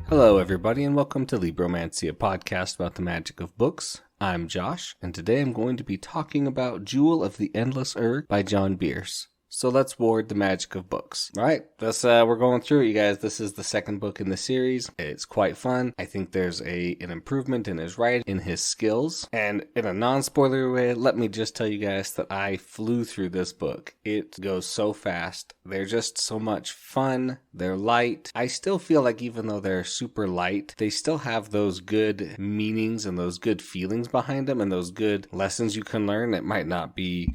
Hello, everybody, and welcome to Libromancy, a podcast about the magic of books. I'm Josh, and today I'm going to be talking about Jewel of the Endless Erg by John Bierce. So let's ward the magic of books. All right, we're going through it, you guys. This is the second book in the series. It's quite fun. I think there's an improvement in his writing, in his skills. And in a non-spoiler way, let me just tell you guys that I flew through this book. It goes so fast. They're just so much fun. They're light. I still feel like even though they're super light, they still have those good meanings and those good feelings behind them and those good lessons you can learn. It might not be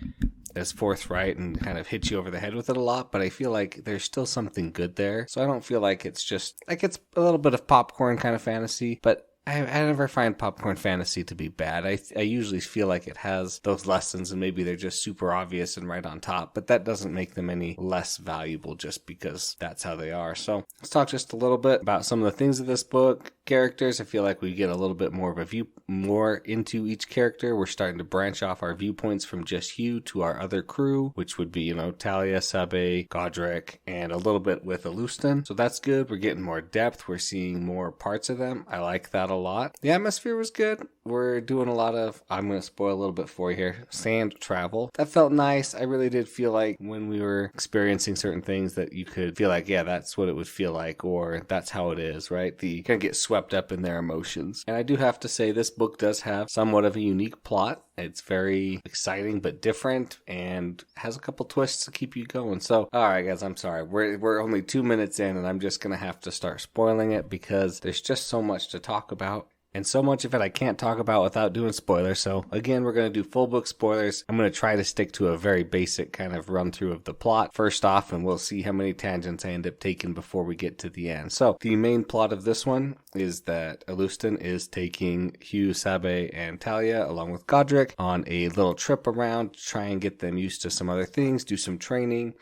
as forthright and kind of hit you over the head with it a lot, but I feel like there's still something good there. So I don't feel like it's just, like, it's a little bit of popcorn kind of fantasy, but I never find popcorn fantasy to be bad. I usually feel like it has those lessons and maybe they're just super obvious and right on top, but that doesn't make them any less valuable just because that's how they are. So let's talk just a little bit about some of the things of this book. Characters, I feel like we get a little bit more of a view, more into each character. We're starting to branch off our viewpoints from just Hugh to our other crew, which would be, Talia, Sabe, Godric, and a little bit with Alustin. So that's good. We're getting more depth. We're seeing more parts of them. I like that a lot. The atmosphere was good. We're doing a lot of, I'm going to spoil a little bit for you here, sand travel. That felt nice. I really did feel like when we were experiencing certain things that you could feel like, yeah, that's what it would feel like, or that's how it is, right? You kind of get swept up in their emotions. And I do have to say this book does have somewhat of a unique plot. It's very exciting but different and has a couple twists to keep you going. So, all right, guys, I'm sorry. We're only 2 minutes in and I'm just going to have to start spoiling it because there's just so much to talk about. And so much of it I can't talk about without doing spoilers. So again, we're going to do full book spoilers. I'm going to try to stick to a very basic kind of run through of the plot first off, and we'll see how many tangents I end up taking before we get to the end. So the main plot of this one is that Alustin is taking Hugh, Sabe, and Talia along with Godric on a little trip around to try and get them used to some other things, do some training,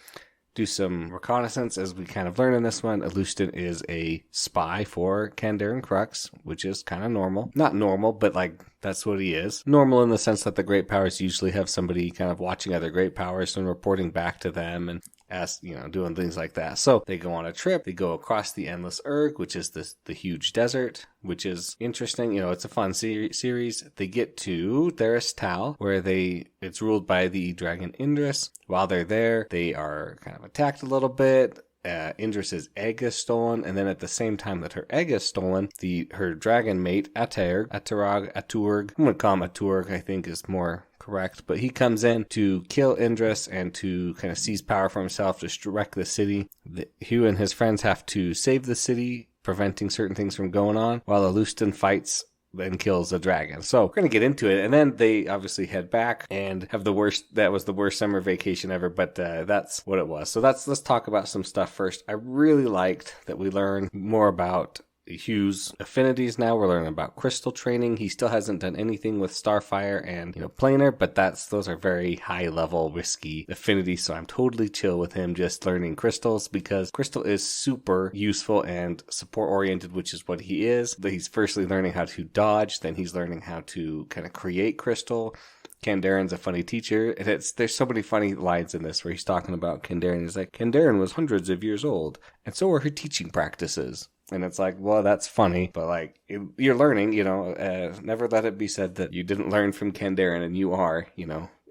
do some reconnaissance. As we kind of learn in this one, Alustin is a spy for Kandaren Crux, which is kind of normal. Not normal, but that's what he is. Normal in the sense that the great powers usually have somebody kind of watching other great powers and reporting back to them and doing things like that. So they go on a trip. They go across the Endless Erg, which is the huge desert, which is interesting. It's a fun series. They get to Theris Tal, where it's ruled by the dragon Indris. While they're there, they are kind of attacked a little bit. Indris's egg is stolen, and then at the same time that her egg is stolen, her dragon mate, Aturg, I'm going to call him Aturg, I think is more correct, but he comes in to kill Indris and to kind of seize power for himself, to wreck the city. Hugh and his friends have to save the city, preventing certain things from going on, while Alustin fights and kills a dragon. So we're going to get into it. And then they obviously head back and have that was the worst summer vacation ever, but that's what it was. So let's talk about some stuff first. I really liked that we learned more about Hugh's affinities now. We're learning about crystal training. He still hasn't done anything with Starfire and Planar, but those are very high level risky affinities, so I'm totally chill with him just learning crystals because crystal is super useful and support oriented, which is what he is. He's firstly learning how to dodge, then he's learning how to kind of create crystal. Kandaren's a funny teacher, and there's so many funny lines in this where he's talking about Kandaren. He's like, Kandaren was hundreds of years old, and so were her teaching practices. And it's like, well, that's funny, but you're learning, never let it be said that you didn't learn from Kandaren and you are,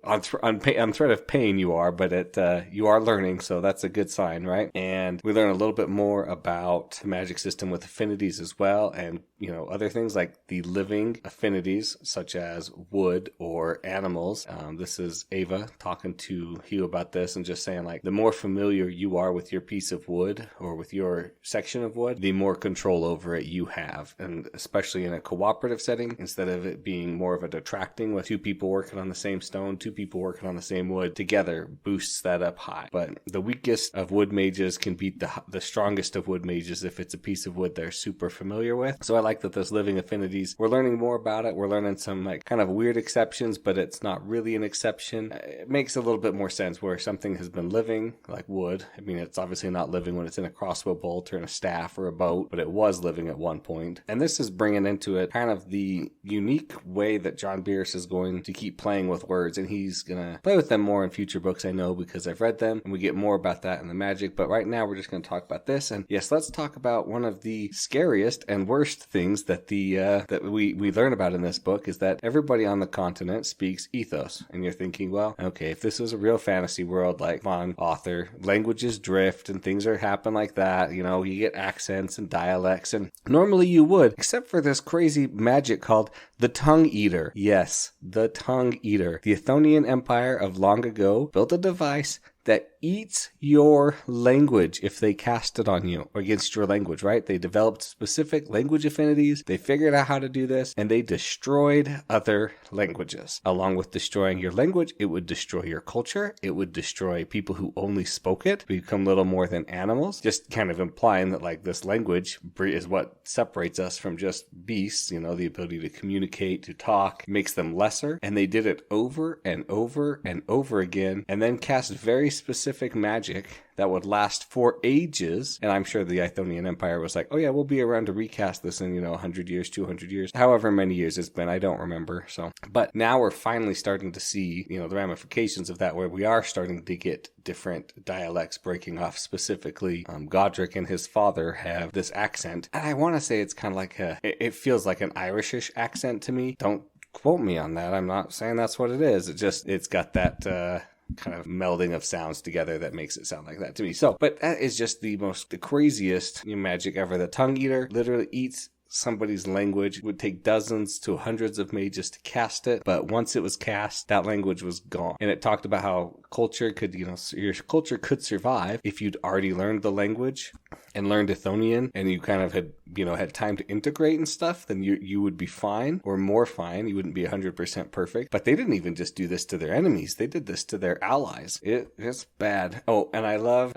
on threat of pain you are, but you are learning, so that's a good sign, right? And we learn a little bit more about the magic system with affinities as well, and other things like the living affinities such as wood or animals. This is Ava talking to Hugh about this and just saying the more familiar you are with your piece of wood or with your section of wood, the more control over it you have, and especially in a cooperative setting, instead of it being more of a detracting with 2 people working on the same stone, 2 people working on the same wood together boosts that up high. But the weakest of wood mages can beat the strongest of wood mages if it's a piece of wood they're super familiar with. So I like that those living affinities, we're learning more about it. We're learning some kind of weird exceptions, but it's not really an exception. It makes a little bit more sense where something has been living, like wood. I mean, it's obviously not living when it's in a crossbow bolt or in a staff or a boat, but it was living at one point. And this is bringing into it kind of the unique way that John Bierce is going to keep playing with words. And he's gonna play with them more in future books, I know, because I've read them, and we get more about that in the magic. But right now, we're just gonna talk about this. And yes, let's talk about one of the scariest and worst things that that we learn about in this book, is that everybody on the continent speaks ethos. And you're thinking, well, okay, if this was a real fantasy world, like, come on, author, languages drift and things happen like that. You know, you get accents and dialects, and normally you would, except for this crazy magic called the Tongue Eater. Yes, the Tongue Eater. The Athonian Empire of long ago built a device that eats your language if they cast it on you, or against your language, right? They developed specific language affinities. They figured out how to do this, and they destroyed other languages. Along with destroying your language, it would destroy your culture. It would destroy people who only spoke it, become little more than animals, just kind of implying that, like, this language is what separates us from just beasts, you know, the ability to communicate, to talk, makes them lesser. And they did it over and over and over again, and then cast very specific magic that would last for ages. And I'm sure the Ithonian Empire was like, oh yeah, we'll be around to recast this in, 100 years, 200 years, however many years it's been. I don't remember. But now we're finally starting to see, the ramifications of that, where we are starting to get different dialects breaking off. Specifically, Godric and his father have this accent. And I want to say it's kind of like it feels like an Irishish accent to me. Don't quote me on that. I'm not saying that's what it is. It's got that, kind of melding of sounds together that makes it sound like that to me. But that is just the craziest magic ever. The Tongue Eater literally eats somebody's language. It would take dozens to hundreds of mages to cast it, but once it was cast, that language was gone. And it talked about how culture could, your culture could survive if you'd already learned the language and learned Athonian, and you kind of had, had time to integrate and stuff, then you would be fine, or more fine. You wouldn't be 100% perfect. But they didn't even just do this to their enemies. They did this to their allies. It's bad. Oh, and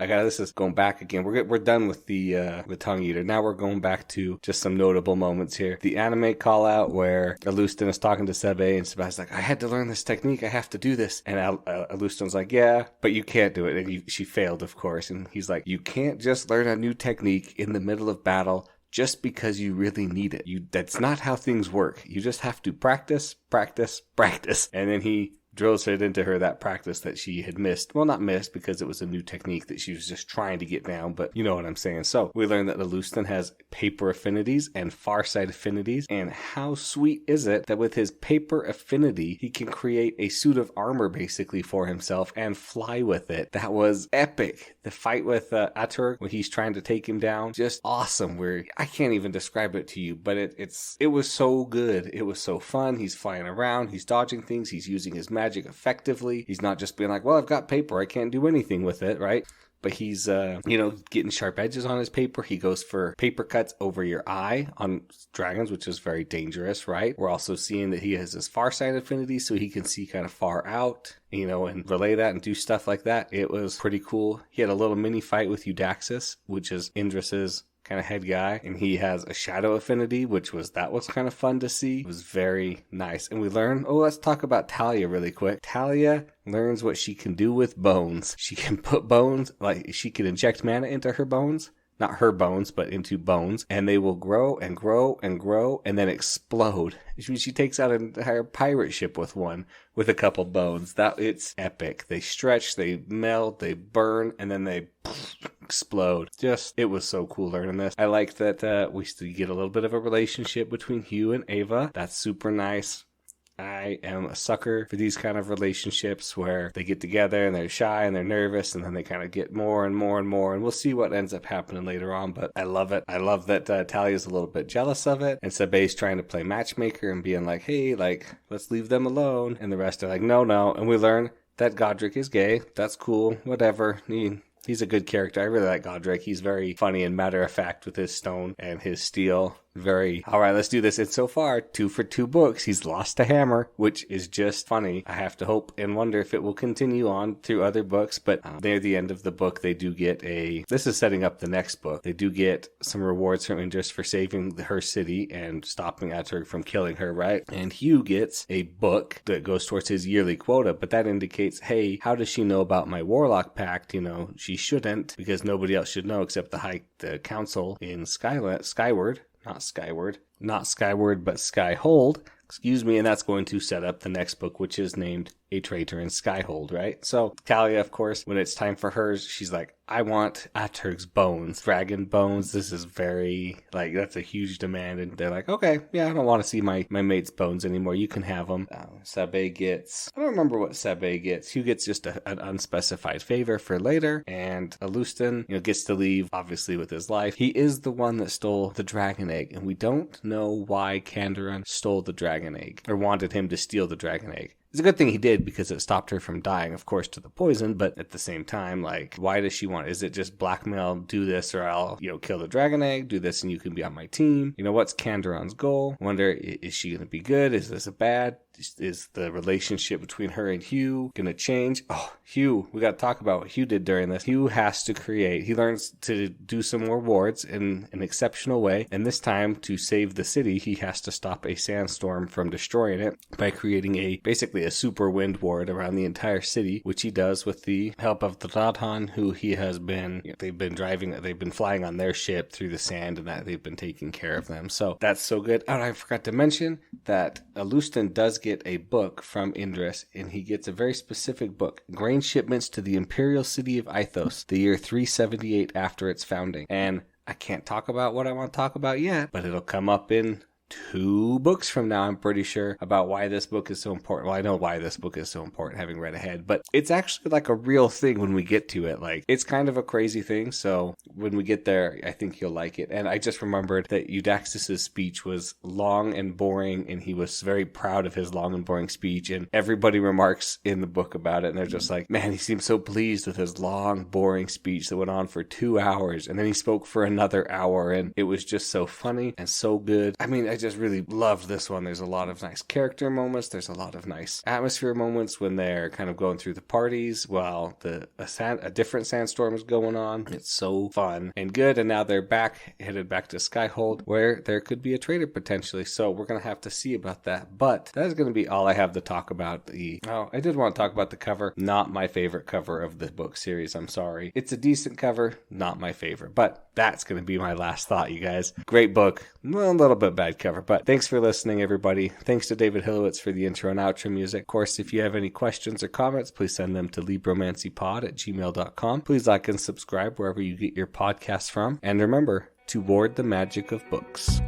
this is going back again. We're done with the Tongue Eater. Now we're going back to just some notable moments here. The anime call out where Alustin is talking to Sebe, and Sebe's like, I had to learn this technique. I have to do this. And Alustin's like, yeah, but you can't do it. And she failed, of course. And he's like, you can't just learn a new technique in the middle of battle just because you really need it. That's not how things work. You just have to practice, practice, practice. And then he drills it into her, that practice that she had missed. Well, not missed, because it was a new technique that she was just trying to get down, but you know what I'm saying. So we learned that Alustin has paper affinities and farsight affinities, and how sweet is it that with his paper affinity, he can create a suit of armor basically for himself and fly with it. That was epic. The fight with Atur, when he's trying to take him down, just awesome. Where I can't even describe it to you, but it was so good. It was so fun. He's flying around, he's dodging things, he's using his magic effectively. He's not just being like, well, I've got paper, I can't do anything with it, right? But he's, getting sharp edges on his paper. He goes for paper cuts over your eye on dragons, which is very dangerous, right? We're also seeing that he has his farsight affinity, so he can see kind of far out, and relay that and do stuff like that. It was pretty cool. He had a little mini fight with Eudaxus, which is Indris's kind of head guy, and he has a shadow affinity, that was kind of fun to see. It was very nice. And we learn, let's talk about Talia really quick. Talia learns what she can do with bones. She can put bones, like she can inject mana into her bones. Not her bones, but into bones, and they will grow and grow and grow and then explode. She takes out an entire pirate ship with a couple bones. It's epic. They stretch, they melt, they burn, and then they explode. It was so cool learning this. I like that we still get a little bit of a relationship between Hugh and Ava. That's super nice. I am a sucker for these kind of relationships where they get together and they're shy and they're nervous, and then they kind of get more and more and more, and we'll see what ends up happening later on. But I love it. I love that Talia's a little bit jealous of it, and Sebe's trying to play matchmaker and being like, hey, let's leave them alone, and the rest are like, no, and we learn that Godric is gay. That's cool, whatever. He's a good character. I really like Godric. He's very funny and matter of fact with his stone and his steel. All right, let's do this. And so far, 2 for 2 books. He's lost a hammer, which is just funny. I have to hope and wonder if it will continue on through other books. But near the end of the book, they do get this is setting up the next book. They do get some rewards from Indris for saving her city and stopping Atur from killing her, right? And Hugh gets a book that goes towards his yearly quota. But that indicates, hey, how does she know about my warlock pact? She shouldn't, because nobody else should know except the council in Skyward. Not Skyward, but Skyhold, excuse me, and that's going to set up the next book, which is named a traitor in Skyhold, right? So Talia, of course, when it's time for hers, she's like, I want Aturg's bones, dragon bones. This is very, like, that's a huge demand. And they're like, okay, yeah, I don't want to see my mate's bones anymore. You can have them. Sabé gets, I don't remember what Sabé gets. Hugh gets just an unspecified favor for later. And Alustin, gets to leave, obviously, with his life. He is the one that stole the dragon egg. And we don't know why Kandarin stole the dragon egg or wanted him to steal the dragon egg. It's a good thing he did because it stopped her from dying, of course, to the poison. But at the same time, like, why does she want? Is it just blackmail? Do this or I'll, kill the dragon egg. Do this and you can be on my team. What's Kandarin's goal? Wonder, is she going to be good? Is this a bad? Is the relationship between her and Hugh going to change? Oh, Hugh, we got to talk about what Hugh did during this. Hugh has to he learns to do some more wards in an exceptional way. And this time, to save the city, he has to stop a sandstorm from destroying it by creating basically a super wind ward around the entire city, which he does with the help of the Radhan, who he has been, they've been flying on their ship through the sand, and that they've been taking care of them. So that's so good. And I forgot to mention that Alustin does get a book from Indris, and he gets a very specific book, Grain Shipments to the Imperial City of Ithos, the year 378 after its founding. And I can't talk about what I want to talk about yet, but it'll come up in 2 books from now, I'm pretty sure, about why this book is so important. Well, I know why this book is so important, having read ahead, but it's actually like a real thing when we get to it. Like, it's kind of a crazy thing, so when we get there, I think you'll like it. And I just remembered that Eudaxis's speech was long and boring, and he was very proud of his long and boring speech, and everybody remarks in the book about it, and they're just like, man, he seemed so pleased with his long, boring speech that went on for 2 hours, and then he spoke for another hour, and it was just so funny and so good. I mean, I just really loved this one. There's a lot of nice character moments. There's a lot of nice atmosphere moments when they're kind of going through the parties while a different sandstorm is going on. It's so fun and good. And now they're headed back to Skyhold, where there could be a traitor potentially. So we're going to have to see about that. But that is going to be all I have to talk about. I did want to talk about the cover. Not my favorite cover of the book series. I'm sorry. It's a decent cover. Not my favorite. But that's going to be my last thought, you guys. Great book. Well, a little bit bad cover. But thanks for listening, everybody. Thanks to David Hillowitz for the intro and outro music. Of course, if you have any questions or comments, please send them to libromancypod@gmail.com. Please like and subscribe wherever you get your podcasts from. And remember to ward the magic of books.